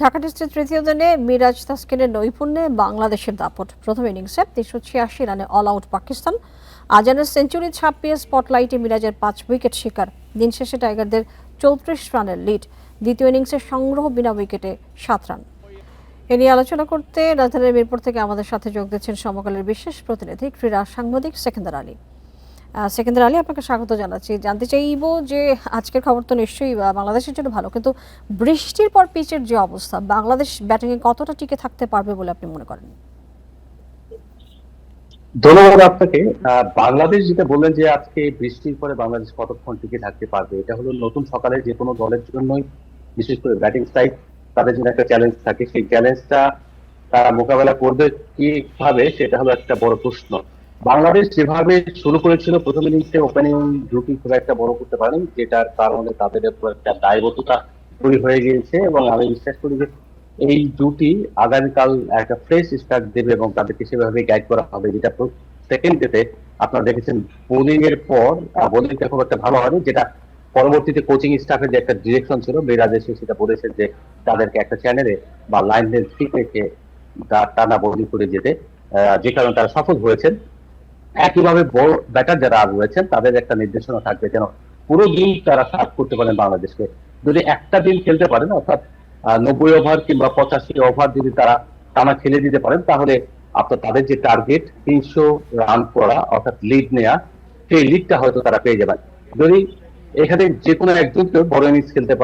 ঢাকা টেস্টের তৃতীয় দিনে মিরাজ তাসকিনের নৈপুণ্যে বাংলাদেশের দাপট। প্রথম ইনিংসে ৩৮৬ রানে অল আউট পাকিস্তান। আজানের সেঞ্চুরি ছাপিয়ে স্পটলাইটে মিরাজের ৫ উইকেট শিকার। দিন শেষে টাইগারদের ৩৪ রানের লিড। দ্বিতীয় ইনিংসে সংগ্রহ বিনা উইকেটে ৭ রান। এ নিয়ে আলোচনা করতে রাজধানীর মিরপুর থেকে আমাদের সাথে যোগ দিচ্ছেন সমকালের বিশেষ প্রতিনিধি ক্রীড়া সাংবাদিক সেকেন্দার আলী। সেকেন্দার আলী, আপনাকে স্বাগত জানাচ্ছি। জানতে চাইব যে আজকের খবর তো নিশ্চয়ই বাংলাদেশের জন্য ভালো, কিন্তু বৃষ্টির পর পিচের যে অবস্থা, বাংলাদেশ ব্যাটিংয়ে কতটা টিকে থাকতে পারবে বলে আপনি মনে করেন? ধন্যবাদ আপনাকে। বাংলাদেশ যেটা বললেন যে আজকে বৃষ্টির পরে বাংলাদেশ কতক্ষণ টিকে থাকতে পারবে, এটা হলো নতুন সকালে যে কোনো দলের জন্যই, বিশেষ করে ব্যাটিং সাইড, তাদের জন্য একটা চ্যালেঞ্জ থাকে। সেই চ্যালেঞ্জটা তারা মোকাবেলা করবে কিভাবে, সেটা হলো একটা বড় প্রশ্ন। বাংলাদেশ যেভাবে শুরু করেছিল, প্রথম ইনিংসে ওপেনিং জুটি খুব একটা বড় করতে পারেনি, যেটার কারণে তাদের উপর একটা দায়বদ্ধতা তৈরি হয়ে গিয়েছে। এবং আমি বিশ্বাস করি যে এই জুটি আগামীকাল একটা ফ্রেশ স্টার্ট দেবে এবং তাদেরকে সেভাবে গাইড করা হবে। যেটা সেকেন্ড ডেতে আপনারা দেখেছেন, বোলিং এর পর বোলিংটা খুব একটা ভালো হয়নি, যেটা পরবর্তীতে কোচিং স্টাফের যে একটা ডিরেকশন ছিল, মিরাজ এসে সেটা বলেছেন যে তাদেরকে একটা চ্যানেলে বা লাইনের ঠিক রেখে টানা বোলিং করে যেতে, যে কারণে তারা সফল হয়েছেন। একইভাবে বড় ব্যাটার যারা রয়েছেন তাদের একটা নির্দেশনা থাকবে যেন পুরো দিন তারা সার্ভ করতে পারেন বাংলাদেশকে। যদি একটা দিন খেলতে পারেন, অর্থাৎ ৯০ ওভার কিংবা ৮৫ ওভার যদি তারা টানা খেলে দিতে পারেন, তাহলে আপনার তাদের যে টার্গেট ৩০০ রান করা, অর্থাৎ লিড নেওয়া, সেই লিডটা হয়তো তারা পেয়ে যাবেন। যদি এখানে যে কোনো একজনকে বড় ইনিংস খেলতে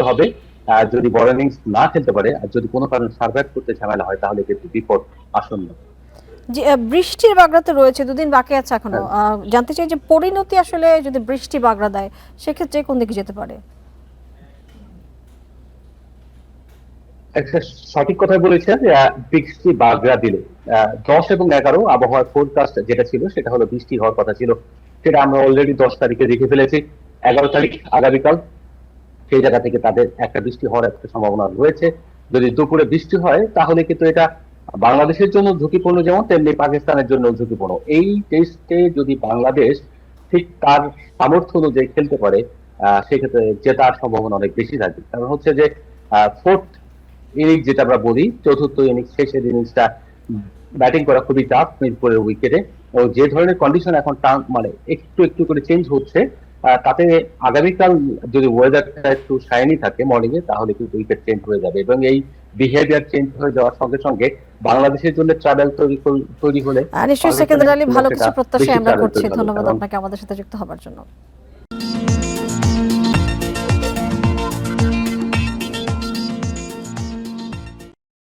হবে, যদি বড় ইনিংস না খেলতে পারে আর যদি কোনো কারণে সার্ভাইভ করতে ঝামেলা হয়, তাহলে কিন্তু বিপদ আসন্ন। যে বৃষ্টির বাগড়াতে রয়েছে, দুদিন বাকি আছে এখনো। জানতে চাই যে পরিণতি আসলে যদি বৃষ্টি বাগড়া দেয়, সেক্ষেত্রে কোন দিকে যেতে পারে? একটা সঠিক কথা বলেছেন যে বৃষ্টি বাগড়া দিলে ১০ এবং ১১ আবহাওয়ার ফোরকাস্ট যেটা ছিল, সেটা হলো বৃষ্টি হওয়ার কথা ছিল। সেটা আমরা অলরেডি ১০ তারিখে দেখে ফেলেছি। ১১ তারিখ আগামীকাল সেই জায়গা থেকে তাদের একটা বৃষ্টি হওয়ার একটা সম্ভাবনা রয়েছে। যদি দুপুরে বৃষ্টি হয়, তাহলে কিন্তু এটা বাংলাদেশের জন্য ঝুঁকিপূর্ণ, যেমন তেমনি পাকিস্তানের জন্য ঝুঁকিপূর্ণ। এই টেস্টে যদি বাংলাদেশ ঠিক তার সামর্থ্য অনুযায়ী খেলতে পারে, সেক্ষেত্রে জেতার সম্ভাবনা অনেক বেশি থাকে। কারণ হচ্ছে যে ফোর্থ ইনিংস যেটা আমরা বলি, চতুর্থ ইনিংস, শেষের ইনিংসটা ব্যাটিং করা খুবই টাফ মিরপুরের উইকেটে। ও যে ধরনের কন্ডিশন এখন মানে একটু একটু করে চেঞ্জ হচ্ছে, তাতে আগামীকাল যদি ওয়েদারটা একটু শাইনি থাকে মর্নিং এ, তাহলে কিন্তু উইকেট চেঞ্জ হয়ে যাবে। এবং এই বিহেভিয়ার চেঞ্জ হয়ে যাওয়ার সঙ্গে সঙ্গে বাংলাদেশের জন্য ট্রাভেল তৈরি হলে নিশ্চয়ই সেকেন্দার আলী, ভালো কিছু প্রত্যাশা আমরা করছি। ধন্যবাদ আপনাকে আমাদের সাথে যুক্ত হওয়ার জন্য।